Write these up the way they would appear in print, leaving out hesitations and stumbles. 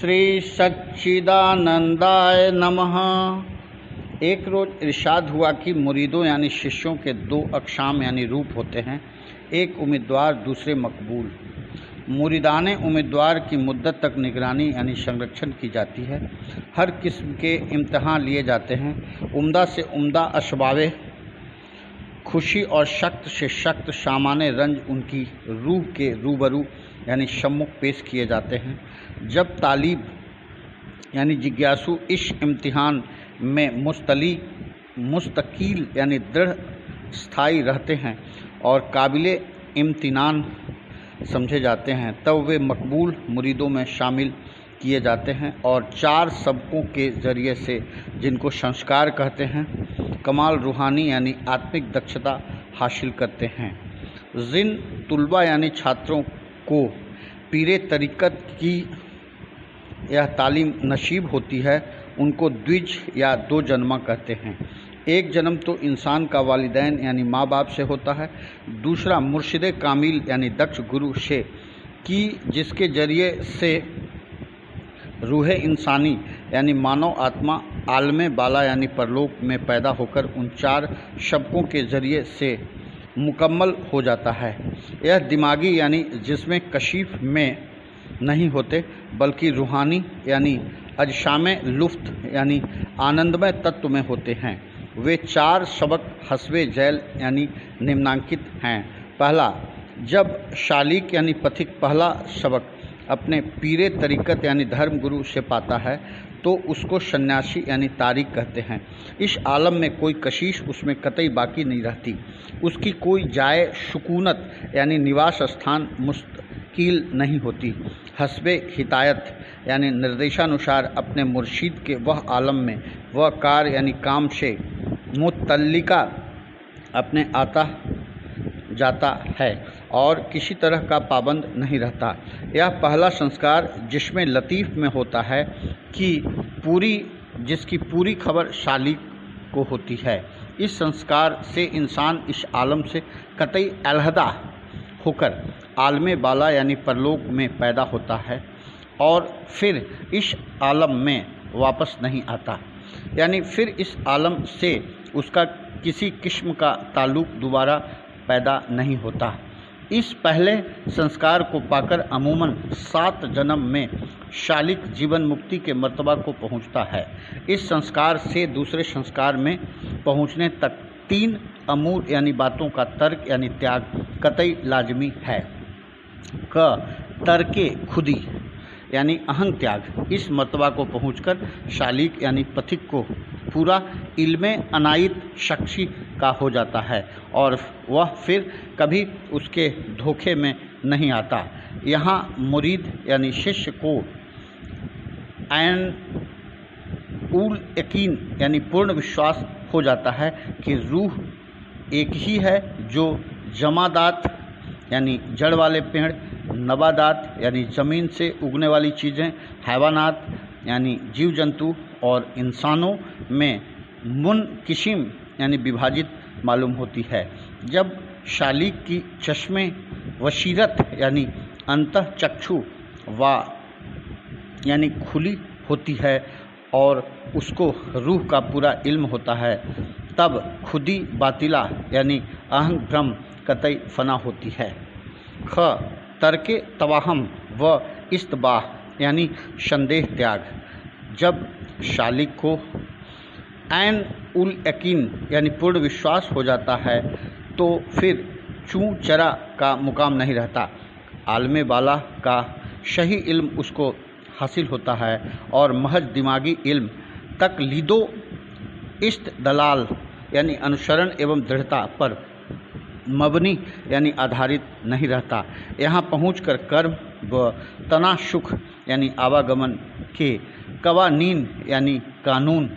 श्री सच्चिदानंदाय नमः। एक रोज़ इरशाद हुआ कि मुरीदों यानी शिष्यों के दो अक़साम यानी रूप होते हैं, एक उम्मीदवार दूसरे मकबूल। मुरीदाने उम्मीदवार की मुद्दत तक निगरानी यानी संरक्षण की जाती है। हर किस्म के इम्तहान लिए जाते हैं। उम्दा से उम्दा असबाबे खुशी और सख्त से सख्त सामान्य रंज उनकी रूह के रूबरू यानी सम्मुख पेश किए जाते हैं। जब तालिब यानी जिज्ञासु इस इम्तिहान में मुस्तकील यानी दृढ़ स्थायी रहते हैं और काबिले इम्तिनान समझे जाते हैं, तब वे मकबूल मुरीदों में शामिल किए जाते हैं और चार सबकों के ज़रिए से, जिनको संस्कार कहते हैं, कमाल रूहानी यानी आत्मिक दक्षता हासिल करते हैं। जिन तुलबा यानी छात्रों को पीरे तरीक़त की यह तालीम नसीब होती है, उनको द्विज या दो जन्मा कहते हैं। एक जन्म तो इंसान का वालिदैन यानी माँ बाप से होता है, दूसरा मुर्शिद कामिल यानी दक्ष गुरु से, कि जिसके ज़रिए से रूह इंसानी यानी मानव आत्मा आलमे बाला यानी परलोक में पैदा होकर उन चार शब्दों के ज़रिए से मुकम्मल हो जाता है। यह दिमागी यानी जिस्म कशीफ में नहीं होते, बल्कि रूहानी यानी अजशामे लुफ्त यानी आनंदमय तत्व में होते हैं। वे चार सबक हस्बे जैल यानी निम्नांकित हैं। पहला, जब शालिक यानी पथिक पहला सबक अपने पीरे तरीक़त यानी धर्म गुरु से पाता है, तो उसको सन्यासी यानी तारिक कहते हैं। इस आलम में कोई कशिश उसमें कतई बाकी नहीं रहती। उसकी कोई जाए सुकूनत यानी निवास स्थान मुस्तकिल नहीं होती। हस्बे हिदायत यानी निर्देशानुसार अपने मुर्शिद के वह आलम में वह कार्य यानी काम से मुतल्लिका अपने आता जाता है और किसी तरह का पाबंद नहीं रहता। यह पहला संस्कार जिसमें लतीफ़ में होता है कि जिसकी पूरी खबर शालिक को होती है। इस संस्कार से इंसान इस आलम से कतई अलहदा होकर आलमे बाला यानी परलोक में पैदा होता है और फिर इस आलम में वापस नहीं आता, यानी फिर इस आलम से उसका किसी किस्म का ताल्लुक़ दोबारा पैदा नहीं होता। इस पहले संस्कार को पाकर अमूमन 7 जन्म में शालिक जीवन मुक्ति के मर्तबा को पहुंचता है। इस संस्कार से दूसरे संस्कार में पहुंचने तक 3 अमूल यानी बातों का तर्क यानी त्याग कतई लाजमी है। तर्के खुदी यानी अहंग त्याग। इस मर्तबा को पहुंचकर शालिक यानी पथिक को पूरा इल्मे अनायत शख्सी का हो जाता है और वह फिर कभी उसके धोखे में नहीं आता। यहाँ मुरीद यानी शिष्य को ऐन उल यकीन यानी पूर्ण विश्वास हो जाता है कि रूह एक ही है, जो जमादात यानी जड़ वाले पेड़, नबादात यानी ज़मीन से उगने वाली चीज़ें, हैवानात यानी जीव जंतु और इंसानों में मुनकिशिम यानी विभाजित मालूम होती है। जब शालिक की चश्मे वशीरत यानी अंतः चक्षु वा यानी खुली होती है और उसको रूह का पूरा इल्म होता है, तब खुदी बातिला यानी अहंग भ्रम कतई फना होती है। तर्के तवाहम व इस्तबाह यानी संदेह त्याग। जब शालिक को ऐन उल यकीन यानी पूर्ण विश्वास हो जाता है, तो फिर चूँ चरा का मुकाम नहीं रहता। आलमे बाला का सही इल्म उसको हासिल होता है और महज दिमागी इल्म तकलीदो इस्तदलाल यानी अनुसरण एवं दृढ़ता पर मबनी यानी आधारित नहीं रहता। यहाँ पहुंचकर कर्म व तनाशुख यानी आवागमन के कवानीन यानी कानून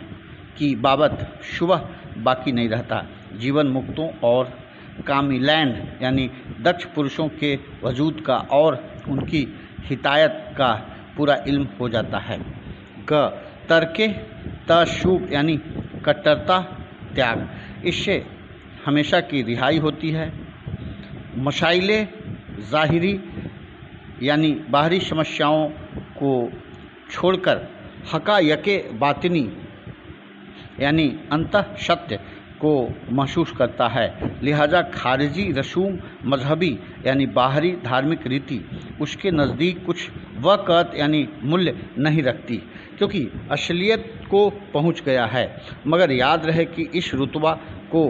की बाबत शुबह बाकी नहीं रहता। जीवन मुक्तों और कामिलैन यानी दक्ष पुरुषों के वजूद का और उनकी हिदायत का पूरा इल्म हो जाता है। तर्के तशुब यानी कट्टरता त्याग। इससे हमेशा की रिहाई होती है। मसाइले ज़ाहिरी यानी बाहरी समस्याओं को छोड़कर हकायके बातिनी यानी अंतः सत्य को महसूस करता है। लिहाजा खारिजी रसूम मजहबी यानी बाहरी धार्मिक रीति उसके नज़दीक कुछ वक़्त यानी मूल्य नहीं रखती, क्योंकि असलियत को पहुंच गया है। मगर याद रहे कि इस रुतबा को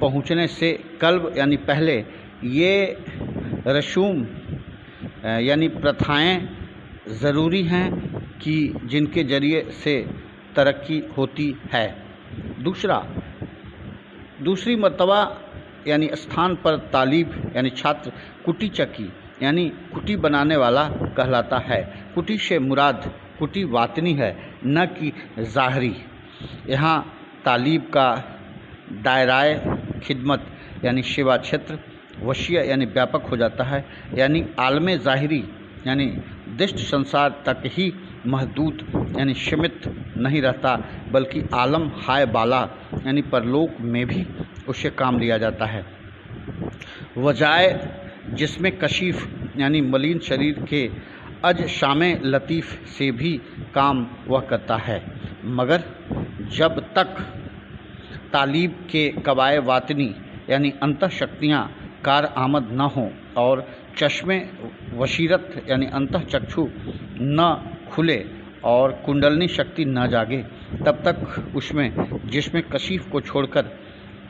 पहुंचने से कल्ब यानी पहले ये रसूम यानी प्रथाएं ज़रूरी हैं कि जिनके ज़रिए से तरक्की होती है। दूसरी मर्तबा यानी स्थान पर तालिब यानी छात्र कुटी चक्की यानी कुटी बनाने वाला कहलाता है। कुटी से मुराद कुटी वातनी है, न कि ज़ाहरी। यहाँ तालिब का दायराए खिदमत यानी सेवा क्षेत्र वसीय यानी व्यापक हो जाता है, यानी आलम ज़ाहिरी यानी दृष्ट संसार तक ही महदूद यानी सीमित नहीं रहता, बल्कि आलम हाय बाला यानी परलोक में भी उससे काम लिया जाता है। वजाए जिसमें कशीफ यानी मलिन शरीर के अज शामे लतीफ़ से भी काम वह करता है। मगर जब तक तालीब के कवाए वातनी यानी अंतः शक्तियाँ कार आमद न हों और चश्मे वशीरत यानी अंतः चक्षु न खुले और कुंडलनी शक्ति न जागे, तब तक उसमें जिसमें कशीफ को छोड़कर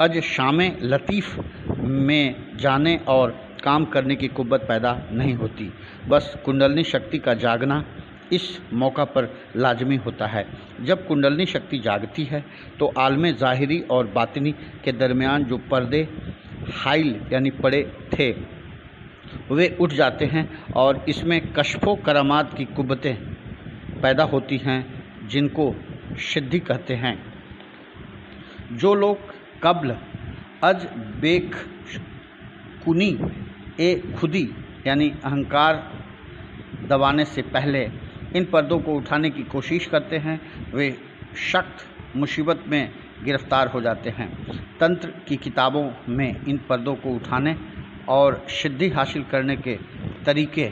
अज शामे लतीफ़ में जाने और काम करने की कुव्वत पैदा नहीं होती। बस कुंडलनी शक्ति का जागना इस मौका पर लाजमी होता है। जब कुंडलनी शक्ति जागती है तो आलमे ज़ाहिरी और बातिनी के दरमियान जो पर्दे हाइल यानी पड़े थे वे उठ जाते हैं और इसमें कशफो करामात की कुव्वतें पैदा होती हैं, जिनको सिद्धि कहते हैं। जो लोग कब्ल अज बेक कुनी ए खुदी यानी अहंकार दबाने से पहले इन पर्दों को उठाने की कोशिश करते हैं, वे सख्त मुसीबत में गिरफ्तार हो जाते हैं। तंत्र की किताबों में इन पर्दों को उठाने और सिद्धि हासिल करने के तरीके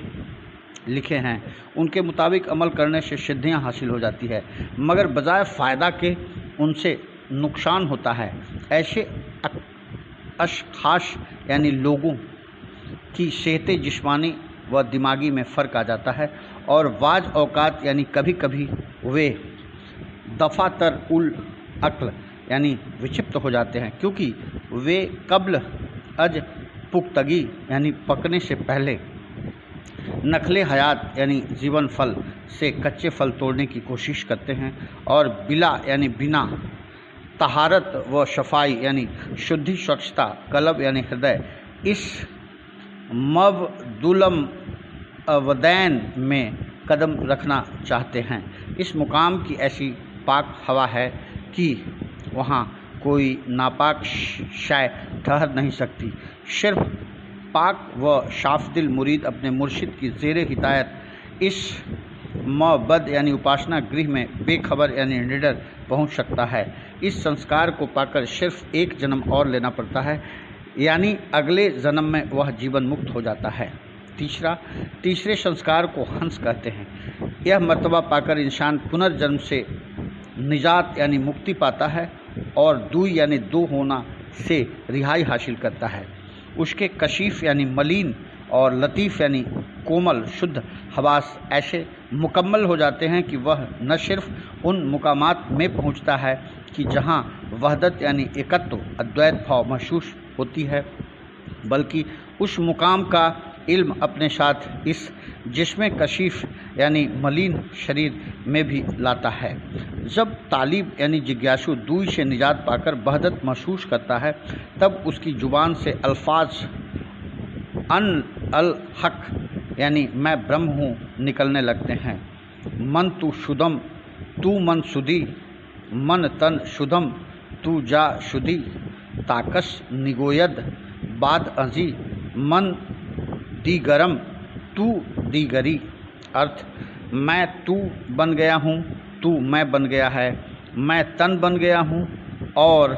लिखे हैं। उनके मुताबिक अमल करने से सिद्धियां हासिल हो जाती है, मगर बजाय फ़ायदा के उनसे नुकसान होता है। ऐसे अशख़ास यानी लोगों की सेहत जिस्मानी व दिमागी में फ़र्क आ जाता है और बाज़ औक़ात यानी कभी कभी वे दफ़ातर उल अक्ल यानी विक्षिप्त हो जाते हैं, क्योंकि वे कब्ल अज पुख्तगी यानी पकने से पहले नखले हयात यानी जीवन फल से कच्चे फल तोड़ने की कोशिश करते हैं और बिला यानी बिना तहारत व शफाई यानी शुद्धि स्वच्छता कलब यानी हृदय इस मवदुलम अवदैन में कदम रखना चाहते हैं। इस मुकाम की ऐसी पाक हवा है कि वहाँ कोई नापाक शय ठहर नहीं सकती। सिर्फ पाक व शाफदिल मुरीद अपने मुर्शिद की ज़ेरे हिदायत इस मबद यानी उपासना गृह में बेखबर यानी निडर पहुँच सकता है। इस संस्कार को पाकर सिर्फ एक जन्म और लेना पड़ता है, यानी अगले जन्म में वह जीवन मुक्त हो जाता है। तीसरे संस्कार को हंस कहते हैं। यह मर्तबा पाकर इंसान पुनर्जन्म से निजात यानी मुक्ति पाता है और दुई यानी दो होना से रिहाई हासिल करता है। उसके कशीफ यानी मलिन और लतीफ़ यानी कोमल शुद्ध हवास ऐसे मुकम्मल हो जाते हैं कि वह न सिर्फ उन मुकामात में पहुंचता है कि जहां वहदत यानी एकत्व अद्वैत भाव महसूस होती है, बल्कि उस मुकाम का इल्म अपने साथ इस जिस्म कशीफ यानी मलिन शरीर में भी लाता है। जब तालिब यानी जिज्ञासु दुई से निजात पाकर वहदत महसूस करता है, तब उसकी ज़ुबान से अल्फाज अन अल हक यानी मैं ब्रह्म हूँ निकलने लगते हैं। मन तू शुदम तू मन सुदी, मन तन शुदम तू जा शुदी, ताकस निगोयद बाद अजी, मन दी गरम तू दी गरी। अर्थ मैं तू बन गया हूँ, तू मैं बन गया है, मैं तन बन गया हूँ और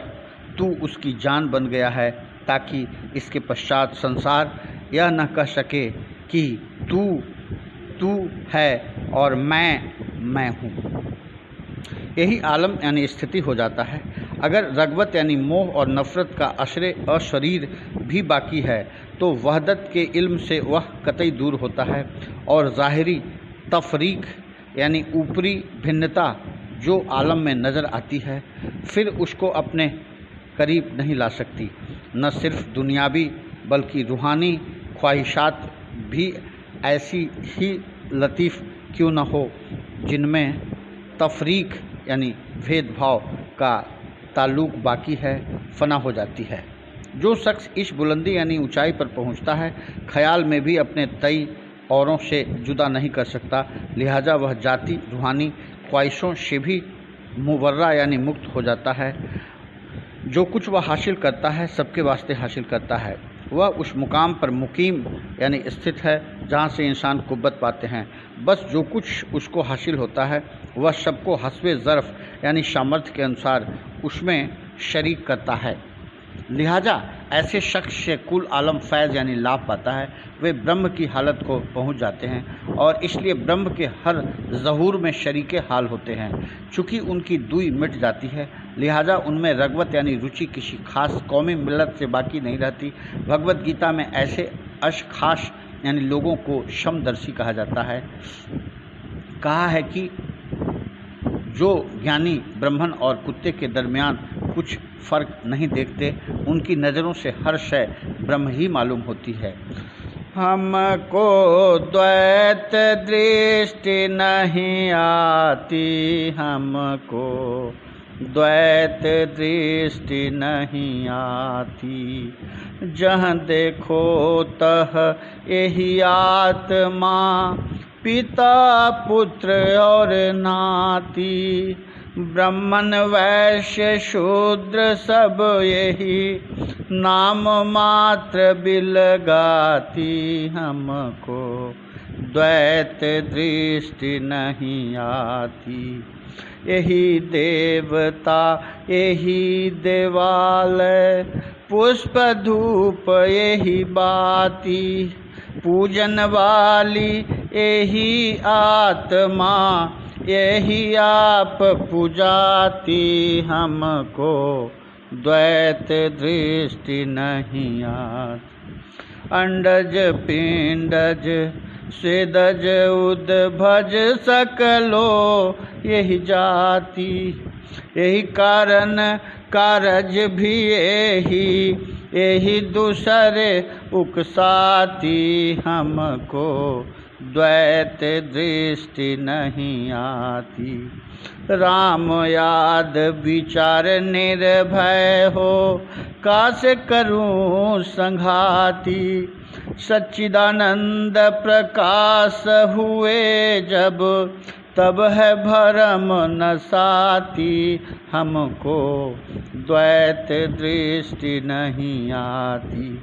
तू उसकी जान बन गया है, ताकि इसके पश्चात संसार यह न कह सके कि तू है और मैं मैं हूँ। यही आलम यानी स्थिति हो जाता है। अगर रग़बत यानी मोह और नफ़रत का असरे अशरीर भी बाकी है तो वहदत के इल्म से वह कतई दूर होता है और ज़ाहिरी तफरीक यानी ऊपरी भिन्नता जो आलम में नज़र आती है फिर उसको अपने करीब नहीं ला सकती। न सिर्फ दुनियावी बल्कि रूहानी ख्वाहिशात भी ऐसी ही लतीफ़ क्यों न हो जिनमें तफरीक यानी भेदभाव का ताल्लुक़ बाकी है, फ़ना हो जाती है। जो शख्स इस बुलंदी यानी ऊंचाई पर पहुंचता है ख्याल में भी अपने तय औरों से जुदा नहीं कर सकता, लिहाजा वह जाति रूहानी ख्वाहिशों से भी मुबर्रा यानी मुक्त हो जाता है। जो कुछ वह हासिल करता है सबके वास्ते हासिल करता है। वह उस मुकाम पर मुकीम यानी स्थित है जहाँ से इंसान कुव्वत पाते हैं। बस जो कुछ उसको हासिल होता है वह सबको हस्बे ज़र्फ़ यानी सामर्थ्य के अनुसार उसमें शरीक करता है। लिहाजा ऐसे शख्स से कुल आलम फैज़ यानी लाभ पाता है। वे ब्रह्म की हालत को पहुंच जाते हैं और इसलिए ब्रह्म के हर ज़हूर में शरीके हाल होते हैं। चूँकि उनकी दुई मिट जाती है लिहाजा उनमें रग़बत यानी रुचि किसी खास कौमी मिलत से बाकी नहीं रहती। भगवत गीता में ऐसे अशखास यानी लोगों को समदर्शी कहा जाता है। कहा है कि जो ज्ञानी ब्राह्मण और कुत्ते के दरमियान कुछ फ़र्क नहीं देखते, उनकी नज़रों से हर शय ब्रह्म ही मालूम होती है। हमको द्वैत दृष्टि नहीं आती, हमको द्वैत दृष्टि नहीं आती, जहाँ देखो तह यही आत्मा, पिता पुत्र और नाती, ब्राह्मण वैश्य शूद्र सब यही नाम मात्र बिलगाती, हमको द्वैत दृष्टि नहीं आती। यही देवता यही देवालय, पुष्प धूप यही बाती, पूजन वाली यही आत्मा, यही आप पुजाती, हमको द्वैत दृष्टि नहीं आती। अंडज पिंडज स्वेदज उद्भज सकलो यही जाति, यही कारण कारज भी यही दूसरे उकसाती, हमको द्वैत दृष्टि नहीं आती। राम याद विचार निर्भय हो, काश करूं संघाती, सच्चिदानंद प्रकाश हुए जब, तब है भरम न साती, हमको द्वैत दृष्टि नहीं आती।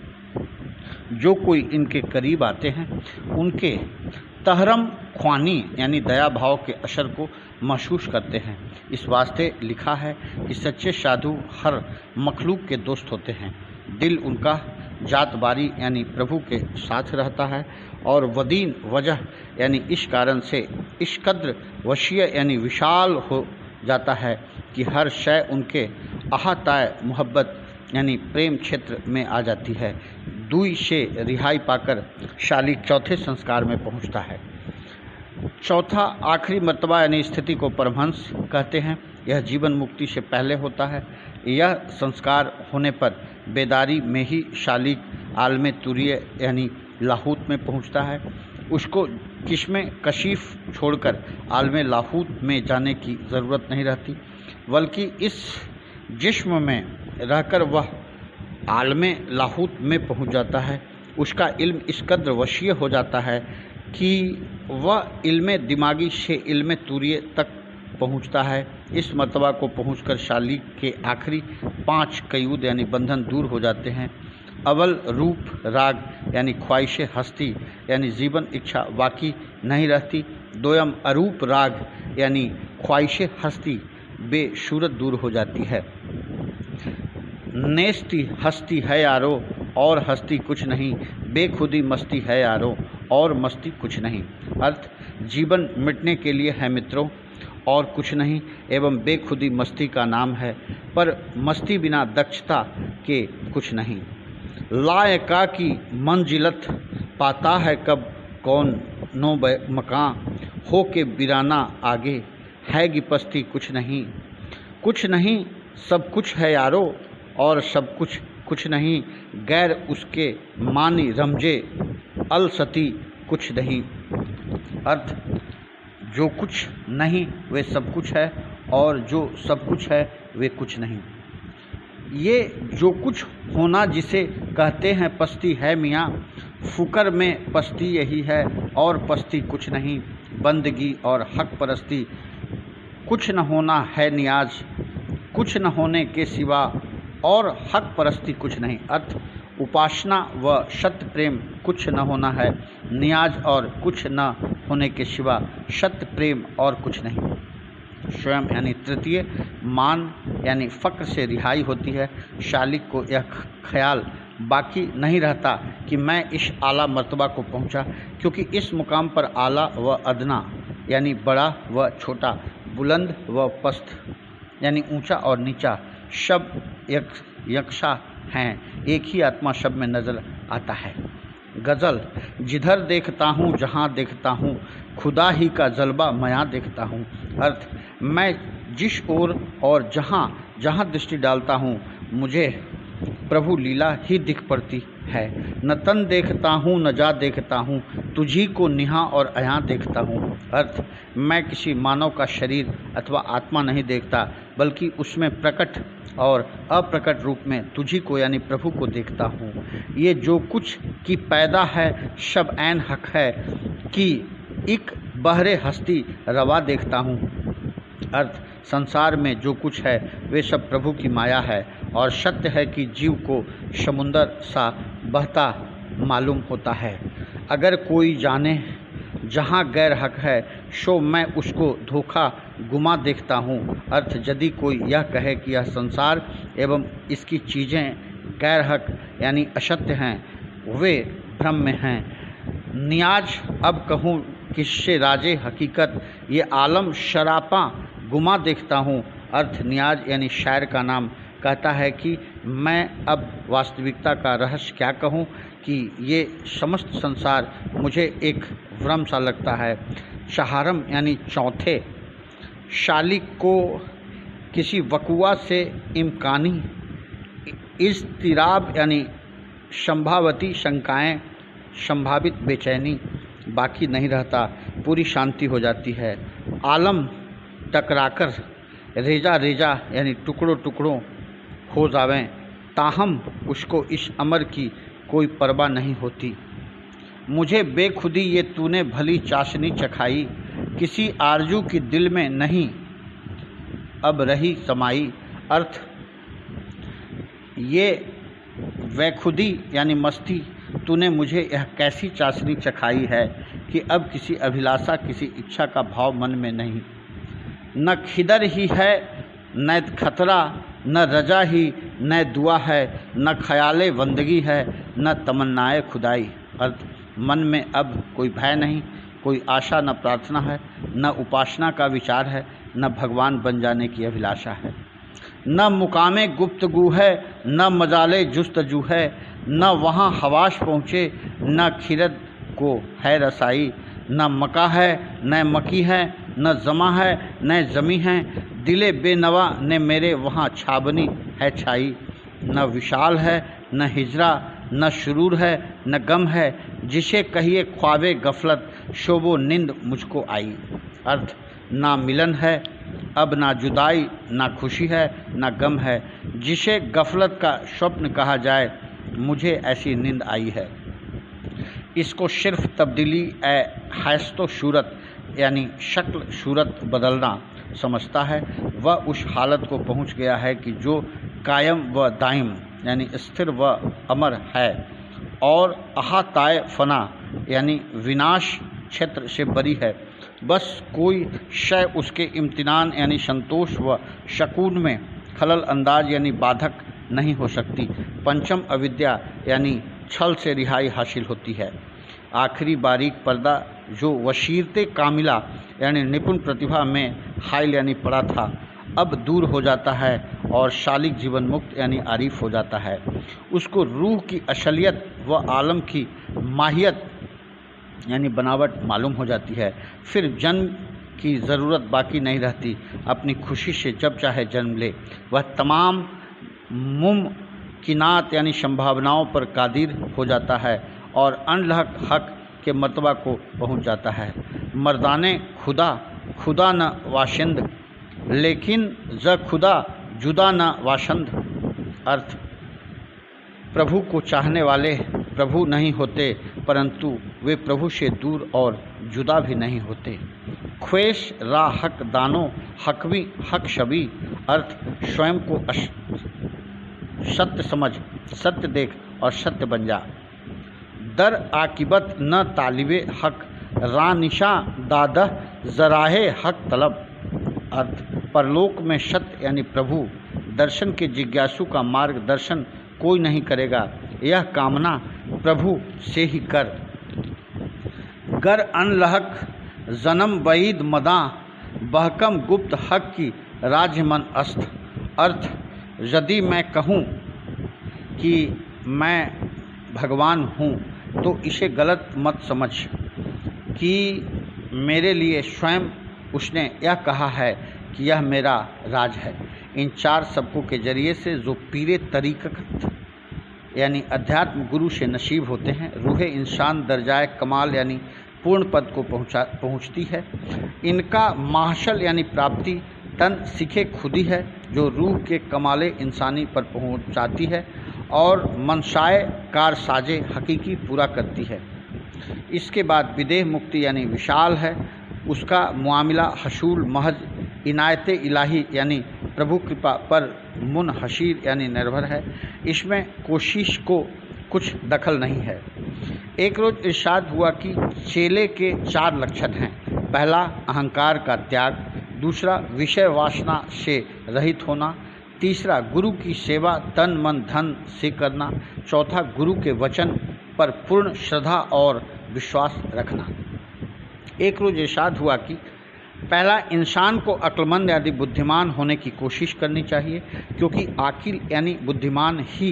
जो कोई इनके करीब आते हैं उनके तहरम ख्वानी यानी दया भाव के असर को महसूस करते हैं। इस वास्ते लिखा है कि सच्चे साधु हर मखलूक के दोस्त होते हैं। दिल उनका जात बारी यानी प्रभु के साथ रहता है और वदीन वजह यानी इस कारण से इस कद्र वशीय यानी विशाल हो जाता है कि हर शय उनके अहाताए मोहब्बत यानी प्रेम क्षेत्र में आ जाती है। दुई से रिहाई पाकर शालिक चौथे संस्कार में पहुंचता है। चौथा आखिरी मर्तबा यानी स्थिति को परमहंस कहते हैं। यह जीवन मुक्ति से पहले होता है। यह संस्कार होने पर बेदारी में ही शालिक आलमे तुरीय यानी लाहूत में पहुंचता है। उसको किस्में कशीफ छोड़कर आलमे लाहूत में जाने की ज़रूरत नहीं रहती, बल्कि इस जिस्म में रहकर वह आलमे लाहूत में पहुंच जाता है। उसका इल्म इस कद्र वशीय हो जाता है कि वह इल्म दिमागी से इल्म तुरीय तक पहुंचता है। इस मर्तबा को पहुंचकर शालिक के आखिरी 5 कयूद यानी बंधन दूर हो जाते हैं। अव्वल रूप राग यानी ख्वाहिश हस्ती यानी जीवन इच्छा बाकी नहीं रहती। दोयम अरूप राग यानी ख्वाहिश हस्ती बेशूरत दूर हो जाती है। नेस्ती हस्ती है यारो और हस्ती कुछ नहीं, बेखुदी मस्ती है यारो और मस्ती कुछ नहीं। अर्थ जीवन मिटने के लिए है मित्रों, और कुछ नहीं। एवं बेखुदी मस्ती का नाम है, पर मस्ती बिना दक्षता के कुछ नहीं। लायका की मंजिलत पाता है कब कौन नो मकां, हो के बिराना आगे हैगी पस्ती कुछ नहीं। कुछ नहीं सब कुछ है यारो, और सब कुछ कुछ नहीं, गैर उसके मानी रमजे अलसती कुछ नहीं। अर्थ, जो कुछ नहीं वे सब कुछ है, और जो सब कुछ है वे कुछ नहीं। ये जो कुछ होना जिसे कहते हैं पस्ती है मियाँ, फुकर में पस्ती यही है, और पस्ती कुछ नहीं। बंदगी और हक परस्ती कुछ न होना है नियाज, कुछ न होने के सिवा, और हक परस्ती कुछ नहीं। अर्थ, उपासना व सत्य प्रेम कुछ न होना है नियाज, और कुछ न होने के सिवा सत्य प्रेम और कुछ नहीं। स्वयं यानी तृतीय मान यानी फक्र से रिहाई होती है। शालिक को यह ख्याल बाकी नहीं रहता कि मैं इस आला मर्तबा को पहुंचा, क्योंकि इस मुकाम पर आला व अदना यानी बड़ा व छोटा, बुलंद व पस्त यानी ऊंचा और नीचा शब्द यक्षा हैं, एक ही आत्मा शब्द में नजर आता है। गज़ल, जिधर देखता हूँ जहाँ देखता हूँ, खुदा ही का जलवा मया देखता हूँ। अर्थ, मैं जिस ओर और जहाँ जहाँ दृष्टि डालता हूँ मुझे प्रभु लीला ही दिख पड़ती है। न तन देखता हूँ न जा देखता हूँ, तुझी को निहा और अया देखता हूँ। अर्थ, मैं किसी मानव का शरीर अथवा आत्मा नहीं देखता, बल्कि उसमें प्रकट और अप्रकट रूप में तुझी को यानी प्रभु को देखता हूँ। ये जो कुछ की पैदा है शब ऐन हक है, कि एक बहरे हस्ती रवा देखता हूँ। अर्थ, संसार में जो कुछ है वे सब प्रभु की माया है, और सत्य है कि जीव को समुंदर सा बहता मालूम होता है। अगर कोई जाने जहाँ गैर हक है, सो मैं उसको धोखा गुमा देखता हूँ। अर्थ, यदि कोई यह कहे कि यह संसार एवं इसकी चीज़ें गैर हक यानी असत्य हैं, वे भ्रम में हैं। नियाज, अब कहूँ किससे राजे हकीकत, ये आलम शरापा गुमा देखता हूँ। अर्थ, नियाज यानी शायर का नाम कहता है कि मैं अब वास्तविकता का रहस्य क्या कहूँ, कि ये समस्त संसार मुझे एक भ्रम सा लगता है। शहारम यानी चौथे, शालिक को किसी वकुआ से इम्कानी इज़्तिराब यानी संभावती शंकाएं, संभावित बेचैनी बाकी नहीं रहता, पूरी शांति हो जाती है। आलम टकराकर रेजा रेजा यानी टुकड़ों टुकड़ों हो जावें, ताहम उसको इस अमर की कोई परवाह नहीं होती। मुझे बेखुदी ये तूने भली चाशनी चखाई, किसी आरजू की दिल में नहीं अब रही समाई। अर्थ, ये बेखुदी यानी मस्ती तूने मुझे यह कैसी चाशनी चखाई है कि अब किसी अभिलाषा किसी इच्छा का भाव मन में नहीं। न खिदर ही है न खतरा, न रजा ही न दुआ है, न ख्याले बंदगी है न तमन्नाए खुदाई। अर्थ, मन में अब कोई भय नहीं, कोई आशा न प्रार्थना है, न उपासना का विचार है, न भगवान बन जाने की अभिलाषा है। न मुकामे गुप्तगू है, न मजाले जुस्तजू है, न वहाँ हवाश पहुँचे, न खिरद को है रसाई। न मका है न मकी है, न जमा है न जमी है, दिले बेनवा ने मेरे वहाँ छाबनी है छाई। न विशाल है न हिजरा, न शुरूर है न गम है, जिसे कहिए ख्वाबे गफलत, शोबो निंद मुझको आई। अर्थ, ना मिलन है अब ना जुदाई, ना खुशी है ना गम है, जिसे गफलत का स्वप्न कहा जाए, मुझे ऐसी नींद आई है। इसको सिर्फ तब्दीली हैस्तो सूरत यानी शक्ल सूरत बदलना समझता है। वह उस हालत को पहुंच गया है कि जो कायम व दायम यानी स्थिर व अमर है, और अहाताए फना यानी विनाश क्षेत्र से बरी है। बस कोई शय उसके इम्तिनान यानी संतोष व शकून में खलल अंदाज यानी बाधक नहीं हो सकती। पंचम अविद्या यानी छल से रिहाई हासिल होती है। आखिरी बारीक पर्दा जो वशीरते कामिला यानी निपुण प्रतिभा में हाइल यानी पड़ा था, अब दूर हो जाता है और शालिक जीवन मुक्त यानी आरिफ हो जाता है। उसको रूह की असलियत व आलम की माहियत यानी बनावट मालूम हो जाती है। फिर जन्म की ज़रूरत बाकी नहीं रहती। अपनी खुशी से जब चाहे जन्म ले। वह तमाम मुमकिनात यानी संभावनाओं पर कादिर हो जाता है और अनलहक हक के मर्तबा को पहुंच जाता है। मर्दाने खुदा खुदा न वाशिंद, लेकिन ज खुदा जुदा न वाशंद। अर्थ, प्रभु को चाहने वाले प्रभु नहीं होते, परंतु वे प्रभु से दूर और जुदा भी नहीं होते। ख्वेश रा हक दानो हकवी हक शबी। अर्थ, स्वयं को सत्य समझ, सत्य देख और सत्य बन जा। दर आकिबत न तालिबे हक रानिशा दादह जराहे हक तलब। अर्थ, परलोक में सत्य यानी प्रभु दर्शन के जिज्ञासु का मार्गदर्शन कोई नहीं करेगा, यह कामना प्रभु से ही कर। गर अनलहक जन्म वईद मदा बहकम गुप्त हक की राज्यमन अस्त। अर्थ, यदि मैं कहूँ कि मैं भगवान हूँ तो इसे गलत मत समझ कि मेरे लिए स्वयं उसने यह कहा है कि यह मेरा राज है। इन चार सबकों के जरिए से जो पीरे तरीक़त यानी अध्यात्म गुरु से नसीब होते हैं, रूहे इंसान दर्जाए कमाल यानी पूर्ण पद को पहुँचती है। इनका माहशल यानी प्राप्ति तन सीखे खुदी है, जो रूह के कमाले इंसानी पर पहुँचाती है और मनसाए कार साजे हकीकी पूरा करती है। इसके बाद विदेह मुक्ति यानी विशाल है। उसका मामला हसूल महज इनायत इलाही यानी प्रभु कृपा पर मुनहशीर यानी निर्भर है। इसमें कोशिश को कुछ दखल नहीं है। एक रोज़ इरशाद हुआ कि चेले के चार लक्षण हैं। पहला, अहंकार का त्याग। दूसरा, विषय वासना से रहित होना। तीसरा, गुरु की सेवा तन मन धन से करना। चौथा, गुरु के वचन पर पूर्ण श्रद्धा और विश्वास रखना। एक रोज़ इरशाद हुआ कि पहला, इंसान को अक्लमंद यानी बुद्धिमान होने की कोशिश करनी चाहिए, क्योंकि आकिल यानी बुद्धिमान ही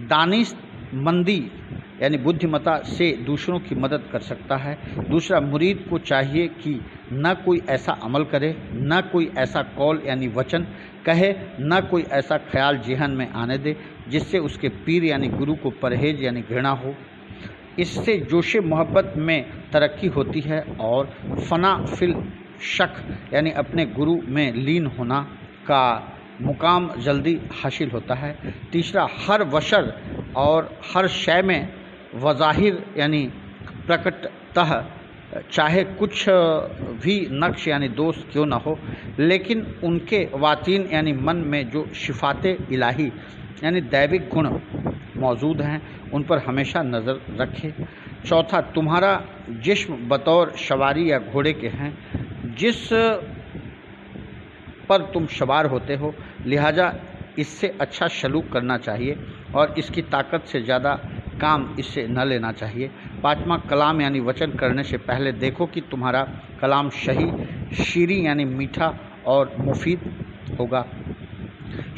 दानिशमंदी यानी बुद्धिमता से दूसरों की मदद कर सकता है। दूसरा, मुरीद को चाहिए कि न कोई ऐसा अमल करे, न कोई ऐसा कौल यानी वचन कहे, न कोई ऐसा ख्याल जेहन में आने दे जिससे उसके पीर यानी गुरु को परहेज यानी घृणा हो। इससे जोशे मोहब्बत में तरक्की होती है और फना फिल शक यानी अपने गुरु में लीन होना का मुकाम जल्दी हासिल होता है। तीसरा, हर वशर और हर शय में वज़ाहिर यानी प्रकटतः चाहे कुछ भी नक्श यानी दोष क्यों न हो, लेकिन उनके वातीन यानी मन में जो शिफाते इलाही यानी दैविक गुण मौजूद हैं, उन पर हमेशा नज़र रखे। चौथा, तुम्हारा जिस्म बतौर सवारी या घोड़े के हैं, जिस पर तुम सवार होते हो, लिहाजा इससे अच्छा सलूक करना चाहिए और इसकी ताकत से ज़्यादा काम इससे न लेना चाहिए। पाँचवा, कलाम यानी वचन करने से पहले देखो कि तुम्हारा कलाम सही, शीरी यानी मीठा और मुफीद होगा।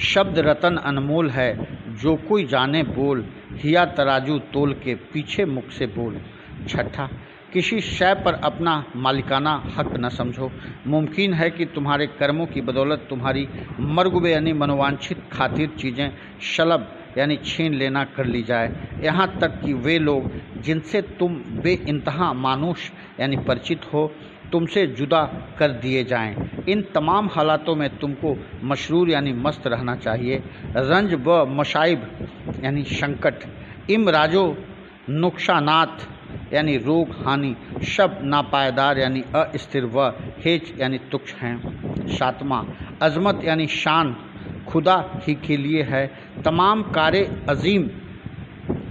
शब्द रतन अनमोल है, जो कोई जाने बोल, हिया तराजू तोल के पीछे मुख से बोल। छठा, किसी शय पर अपना मालिकाना हक न समझो। मुमकिन है कि तुम्हारे कर्मों की बदौलत तुम्हारी मरगुबे यानी मनोवांछित खातिर चीज़ें शलब यानी छीन लेना कर ली जाए, यहाँ तक कि वे लोग जिनसे तुम बेइंतहा मानुष यानी परिचित हो, तुमसे जुदा कर दिए जाएं। इन तमाम हालातों में तुमको मशरूर यानी मस्त रहना चाहिए। रंज व मशाइब यानी संकट, इमराजो नुकसानात यानी रोग हानि, शब नापायदार यानी अस्थिर व हेच यानी तुच्छ हैं। सातवां, अजमत यानी शान खुदा ही के लिए है। तमाम कार्य अजीम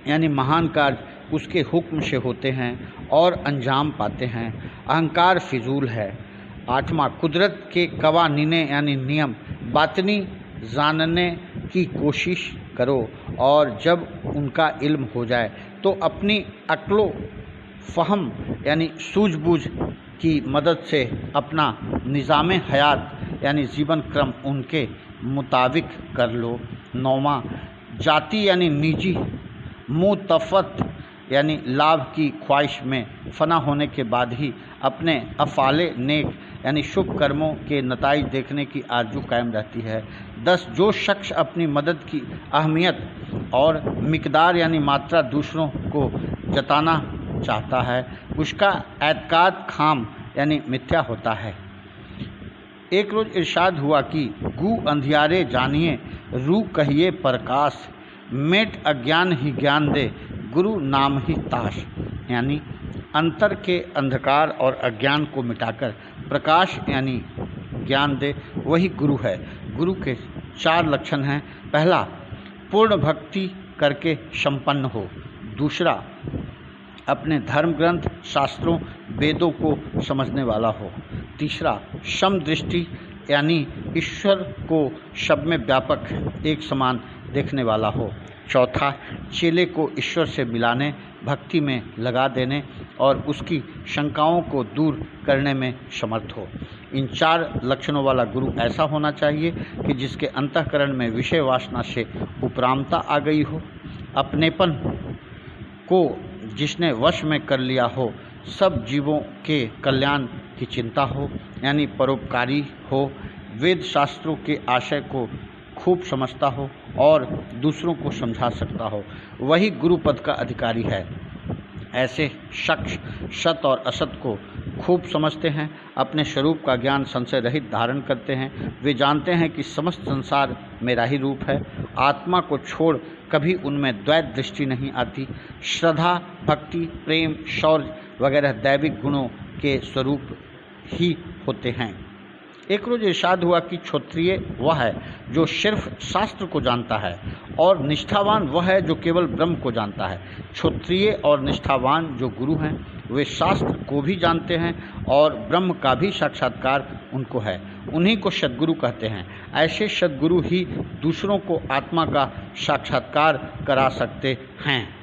यानी महान कार्य उसके हुक्म से होते हैं और अंजाम पाते हैं। अहंकार फिजूल है। आठवां, कुदरत के कवानीने यानी नियम बातनी जानने की कोशिश करो और जब उनका इल्म हो जाए तो अपनी अक्लों फ़हम यानी सूझबूझ की मदद से अपना निज़ाम हयात यानी जीवन क्रम उनके मुताबिक कर लो। 9वां, जाति यानी निजी मुतफ़त यानी लाभ की ख्वाहिश में फ़ना होने के बाद ही अपने अफ़ाले नेक यानी शुभ कर्मों के नताइज देखने की आरज़ू कायम रहती है। 10, जो शख्स अपनी मदद की अहमियत और मिक़दार यानी मात्रा दूसरों को जताना चाहता है, उसका एतक़ाद खाम यानी मिथ्या होता है। एक रोज़ इरशाद हुआ कि गू अंधियारे जानिए, रू कहिए प्रकाश, मेट अज्ञान ही ज्ञान दे, गुरु नाम ही ताश। यानी अंतर के अंधकार और अज्ञान को मिटाकर प्रकाश यानी ज्ञान दे, वही गुरु है। गुरु के 4 लक्षण हैं। पहला, पूर्ण भक्ति करके संपन्न हो। दूसरा, अपने धर्म ग्रंथ शास्त्रों वेदों को समझने वाला हो। तीसरा, समदृष्टि यानी ईश्वर को सब में व्यापक एक समान देखने वाला हो। चौथा, चेले को ईश्वर से मिलाने, भक्ति में लगा देने और उसकी शंकाओं को दूर करने में समर्थ हो। इन 4 लक्षणों वाला गुरु ऐसा होना चाहिए कि जिसके अंतःकरण में विषय वासना से उपरामता आ गई हो, अपनेपन को जिसने वश में कर लिया हो, सब जीवों के कल्याण की चिंता हो यानी परोपकारी हो, वेद शास्त्रों के आशय को खूब समझता हो और दूसरों को समझा सकता हो, वही गुरु पद का अधिकारी है। ऐसे शख्स सत और असत को खूब समझते हैं, अपने स्वरूप का ज्ञान संशय रहित धारण करते हैं। वे जानते हैं कि समस्त संसार मेरा ही रूप है। आत्मा को छोड़ कभी उनमें द्वैत दृष्टि नहीं आती। श्रद्धा, भक्ति, प्रेम, शौर्य वगैरह दैविक गुणों के स्वरूप ही होते हैं। एक रोज़ इरशाद हुआ कि क्षत्रिय वह है जो सिर्फ शास्त्र को जानता है और निष्ठावान वह है जो केवल ब्रह्म को जानता है। क्षत्रिय और निष्ठावान जो गुरु हैं वे शास्त्र को भी जानते हैं और ब्रह्म का भी साक्षात्कार उनको है। उन्हीं को सद्गुरु कहते हैं। ऐसे सद्गुरु ही दूसरों को आत्मा का साक्षात्कार करा सकते हैं।